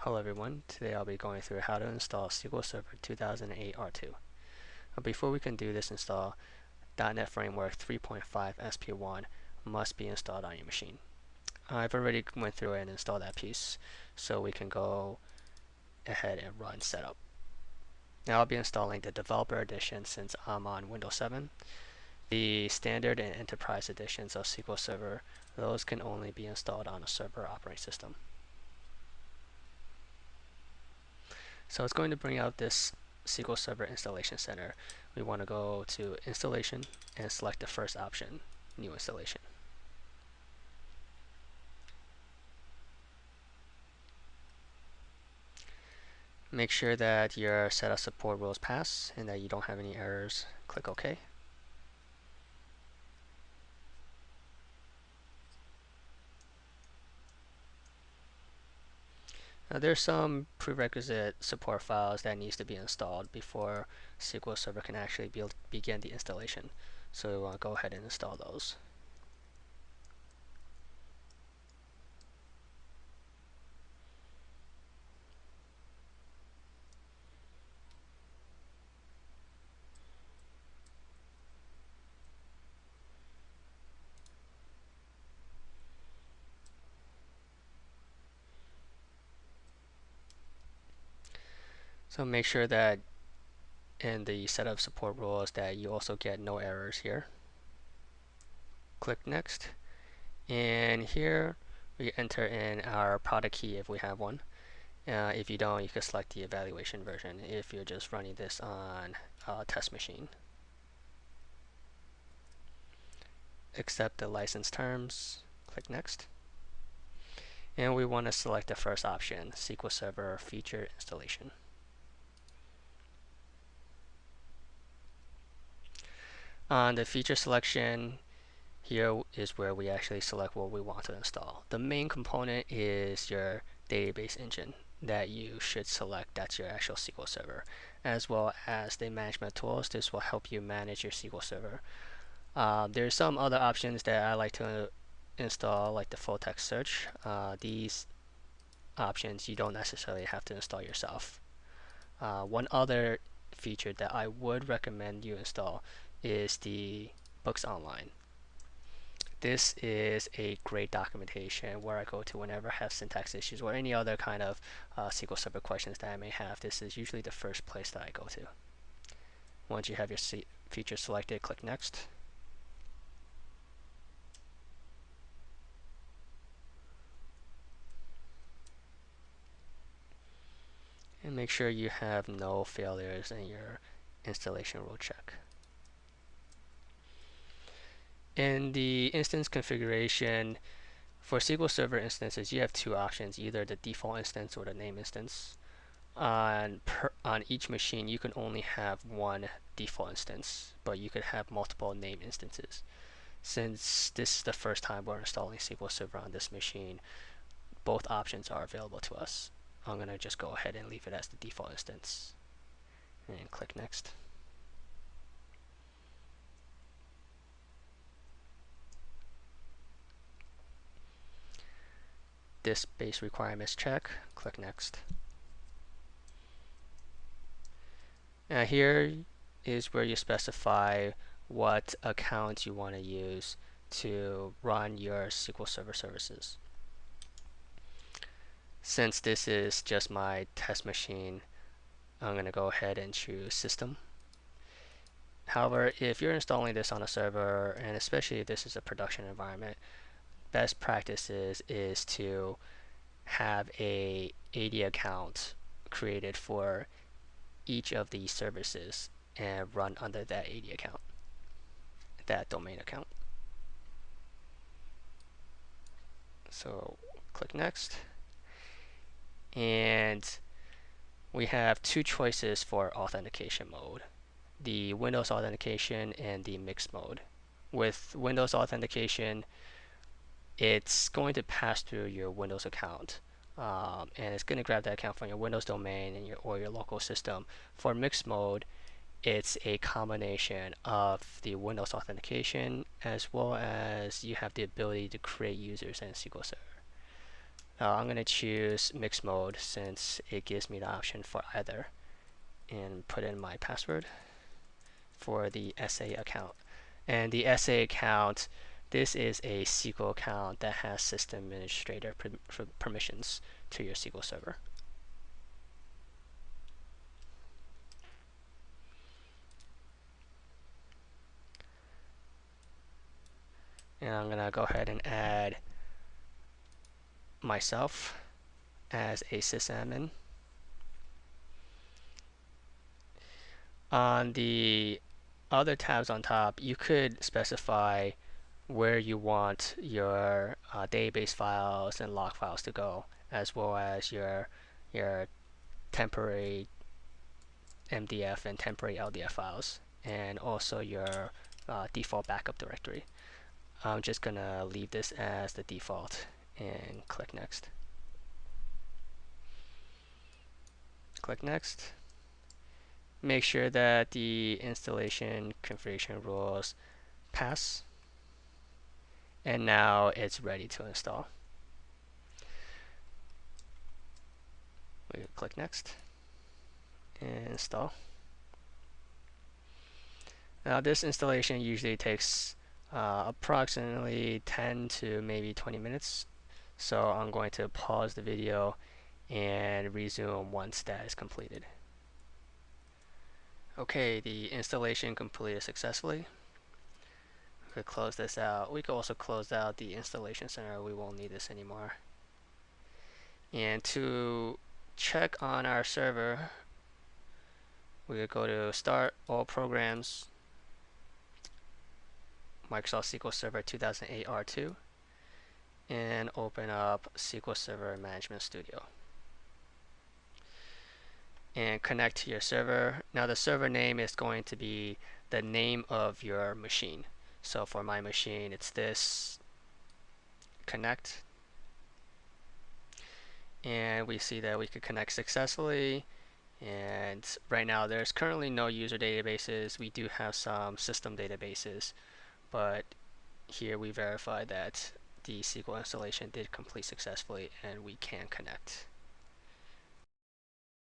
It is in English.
Hello everyone, today I'll be going through how to install SQL Server 2008 R2. Before we can do this install, .NET Framework 3.5 SP1 must be installed on your machine. I've already went through it and installed that piece, so we can go ahead and run setup. Now I'll be installing the Developer Edition since I'm on Windows 7. The Standard and Enterprise editions of SQL Server, those can only be installed on a server operating system. So it's going to bring out this SQL Server Installation Center. We want to go to Installation and select the first option, New Installation. Make sure that your setup support rules pass and that you don't have any errors. Click OK. Now, there's some prerequisite support files that needs to be installed before SQL Server can actually begin the installation. So we want to go ahead and install those. So make sure that in the setup support rules that you also get no errors here. Click Next. And here we enter in our product key if we have one. If you don't, you can select the evaluation version if you're just running this on a test machine. Accept the license terms. Click Next. And we want to select the first option, SQL Server Feature Installation. On the feature selection, here is where we actually select what we want to install. The main component is your database engine that you should select. That's your actual SQL Server, as well as the management tools. This will help you manage your SQL Server. There's some other options that I like to install, like the full text search. These options you don't necessarily have to install yourself. One other feature that I would recommend you install is the Books Online. This is a great documentation where I go to whenever I have syntax issues or any other kind of SQL Server questions that I may have. This is usually the first place that I go to. Once you have your feature selected, click Next. And make sure you have no failures in your installation rule check. In the instance configuration, for SQL Server instances, you have two options, either the default instance or the name instance. On each machine, you can only have one default instance, but you could have multiple name instances. Since this is the first time we're installing SQL Server on this machine, both options are available to us. I'm going to just go ahead and leave it as the default instance and click Next. This base requirements check, click Next. Now here is where you specify what account you want to use to run your SQL Server services. Since this is just my test machine, I'm going to go ahead and choose System. However, if you're installing this on a server, and especially if this is a production environment, best practices is to have a AD account created for each of these services and run under that AD account, that domain account. So click Next. And we have two choices for authentication mode, the Windows authentication and the mixed mode. With Windows authentication, it's going to pass through your Windows account, and it's going to grab that account from your Windows domain and or your local system. For mixed mode, it's a combination of the Windows authentication as well as you have the ability to create users in SQL Server. I'm going to choose mixed mode since it gives me the option for either, and put in my password for the SA account. And the SA account, this is a SQL account that has system administrator permissions to your SQL Server. And I'm going to go ahead and add myself as a sysadmin. On the other tabs on top, you could specify where you want your database files and log files to go, as well as your temporary MDF and temporary LDF files, and also your default backup directory. I'm just gonna leave this as the default and click next. Click next. Make sure that the installation configuration rules pass, and now it's ready to install. We click next and install. Now this installation usually takes approximately 10 to maybe 20 minutes, so I'm going to pause the video and resume once that is completed. Okay, the installation completed successfully. We could close this out. We could also close out the installation center. We won't need this anymore. And to check on our server, we could go to Start, All Programs, Microsoft SQL Server 2008 R2, and open up SQL Server Management Studio. And connect to your server. Now the server name is going to be the name of your machine. So for my machine, it's this. Connect. And we see that we could connect successfully. And right now there's currently no user databases. We do have some system databases, but here we verify that the SQL installation did complete successfully and we can connect.